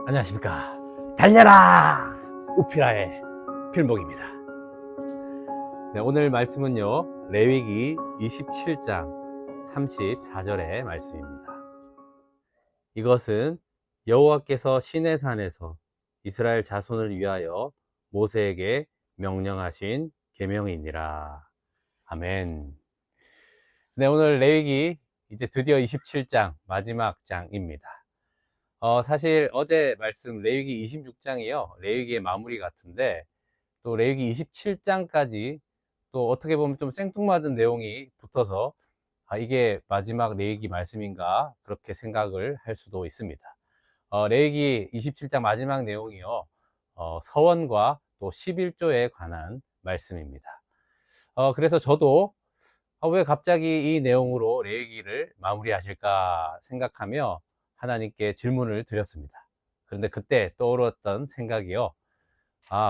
안녕하십니까. 달려라! 우피라의 필목입니다. 네, 오늘 말씀은요, 레위기 27장 34절의 말씀입니다. 이것은 여호와께서 시내산에서 이스라엘 자손을 위하여 모세에게 명령하신 계명이니라. 아멘. 네, 오늘 레위기 이제 드디어 27장 마지막 장입니다. 사실 어제 말씀 레위기 26장이요. 레위기의 마무리 같은데, 또 레위기 27장까지 또 어떻게 보면 좀 생뚱맞은 내용이 붙어서, 이게 마지막 레위기 말씀인가? 그렇게 생각을 할 수도 있습니다. 레위기 27장 마지막 내용이요. 서원과 또 11조에 관한 말씀입니다. 그래서 저도 왜 갑자기 이 내용으로 레위기를 마무리하실까 생각하며 하나님께 질문을 드렸습니다. 그런데 그때 떠올랐던 생각이요.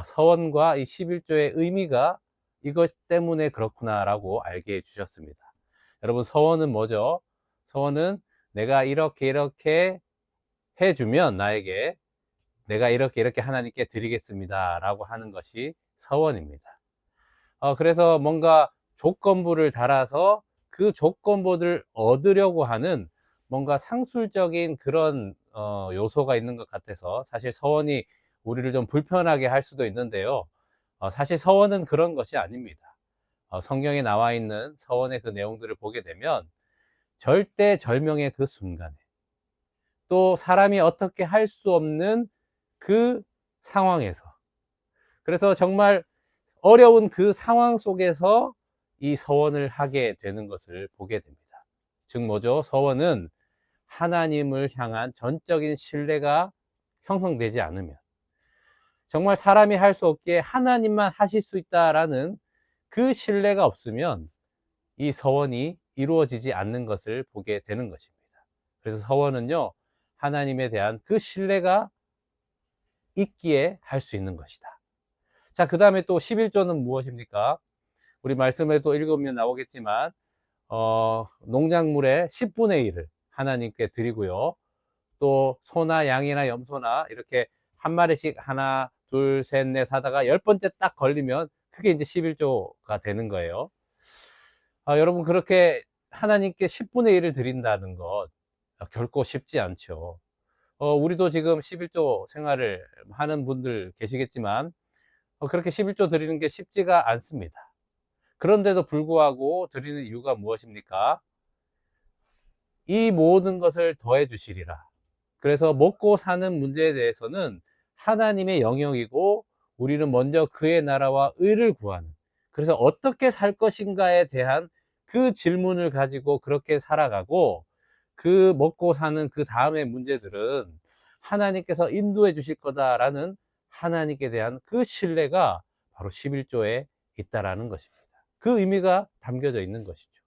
서원과 이 11조의 의미가 이것 때문에 그렇구나라고 알게 해주셨습니다. 여러분, 서원은 뭐죠? 서원은 내가 이렇게 해주면 나에게 내가 이렇게 하나님께 드리겠습니다 라고 하는 것이 서원입니다. 그래서 뭔가 조건부를 달아서 그 조건부를 얻으려고 하는 뭔가 상술적인 그런 요소가 있는 것 같아서 사실 서원이 우리를 좀 불편하게 할 수도 있는데요. 사실 서원은 그런 것이 아닙니다. 성경에 나와 있는 서원의 그 내용들을 보게 되면 절대절명의 그 순간에 또 사람이 어떻게 할 수 없는 그 상황에서, 그래서 정말 어려운 그 상황 속에서 이 서원을 하게 되는 것을 보게 됩니다. 즉 뭐죠? 서원은 하나님을 향한 전적인 신뢰가 형성되지 않으면, 정말 사람이 할 수 없기에 하나님만 하실 수 있다라는 그 신뢰가 없으면 이 서원이 이루어지지 않는 것을 보게 되는 것입니다. 그래서 서원은요, 하나님에 대한 그 신뢰가 있기에 할 수 있는 것이다. 자, 그 다음에 또 11조는 무엇입니까? 우리 말씀에 또 읽으면 나오겠지만, 농작물의 10분의 1을 하나님께 드리고요. 또 소나 양이나 염소나 이렇게 한 마리씩 하나, 둘, 셋, 넷 하다가 10번째 딱 걸리면 그게 이제 11조가 되는 거예요. 여러분, 그렇게 하나님께 10분의 1을 드린다는 것 결코 쉽지 않죠. 우리도 지금 11조 생활을 하는 분들 계시겠지만, 그렇게 11조 드리는 게 쉽지가 않습니다. 그런데도 불구하고 드리는 이유가 무엇입니까? 이 모든 것을 더해 주시리라. 그래서 먹고 사는 문제에 대해서는 하나님의 영역이고, 우리는 먼저 그의 나라와 의를 구하는, 그래서 어떻게 살 것인가에 대한 그 질문을 가지고 그렇게 살아가고, 그 먹고 사는 그 다음의 문제들은 하나님께서 인도해 주실 거다라는 하나님께 대한 그 신뢰가 바로 11조에 있다라는 것입니다. 그 의미가 담겨져 있는 것이죠.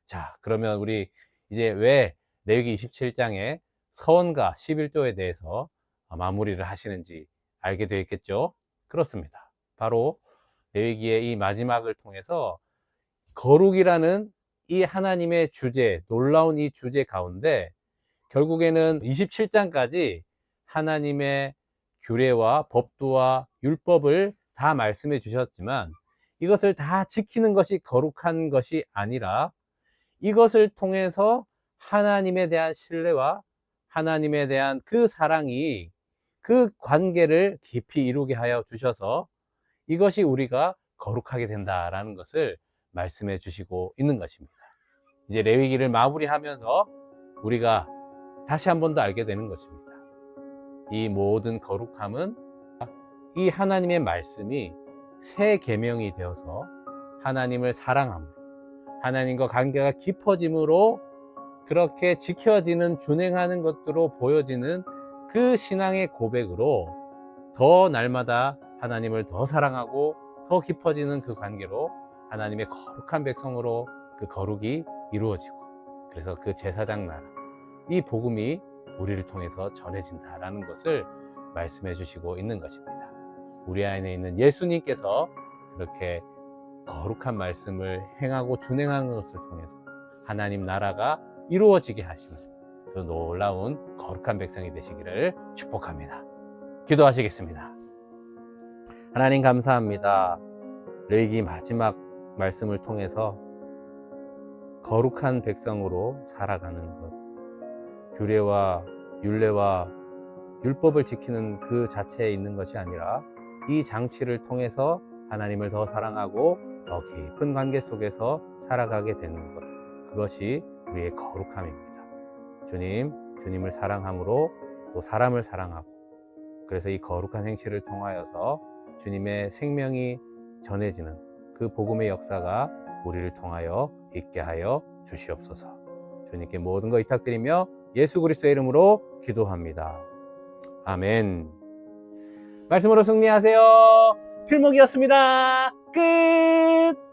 자, 그러면 우리 이제 왜 레위기 27장에 서원과 11조에 대해서 마무리를 하시는지 알게 되었겠죠? 그렇습니다. 바로 레위기의 이 마지막을 통해서 거룩이라는 이 하나님의 주제, 놀라운 이 주제 가운데 결국에는 27장까지 하나님의 규례와 법도와 율법을 다 말씀해 주셨지만, 이것을 다 지키는 것이 거룩한 것이 아니라 이것을 통해서 하나님에 대한 신뢰와 하나님에 대한 그 사랑이 그 관계를 깊이 이루게 하여 주셔서 이것이 우리가 거룩하게 된다라는 것을 말씀해 주시고 있는 것입니다. 이제 레위기를 마무리하면서 우리가 다시 한 번 더 알게 되는 것입니다. 이 모든 거룩함은 이 하나님의 말씀이 새 계명이 되어서 하나님을 사랑함, 하나님과 관계가 깊어짐으로 그렇게 지켜지는, 준행하는 것으로 보여지는 그 신앙의 고백으로 더 날마다 하나님을 더 사랑하고 더 깊어지는 그 관계로 하나님의 거룩한 백성으로 그 거룩이 이루어지고, 그래서 그 제사장 나라, 이 복음이 우리를 통해서 전해진다라는 것을 말씀해 주시고 있는 것입니다. 우리 안에 있는 예수님께서 그렇게 거룩한 말씀을 행하고 준행하는 것을 통해서 하나님 나라가 이루어지게 하시는, 그 놀라운 거룩한 백성이 되시기를 축복합니다. 기도하시겠습니다. 하나님 감사합니다. 레위기 마지막 말씀을 통해서 거룩한 백성으로 살아가는 것, 규례와 율례와 율법을 지키는 그 자체에 있는 것이 아니라 이 장치를 통해서 하나님을 더 사랑하고 더 깊은 관계 속에서 살아가게 되는 것, 그것이 우리의 거룩함입니다. 주님을 사랑함으로 또 사람을 사랑하고, 그래서 이 거룩한 행실을 통하여서 주님의 생명이 전해지는 그 복음의 역사가 우리를 통하여 있게 하여 주시옵소서. 주님께 모든 것 의탁드리며 예수 그리스도의 이름으로 기도합니다. 아멘. 말씀으로 승리하세요. 필목이었습니다. 끝.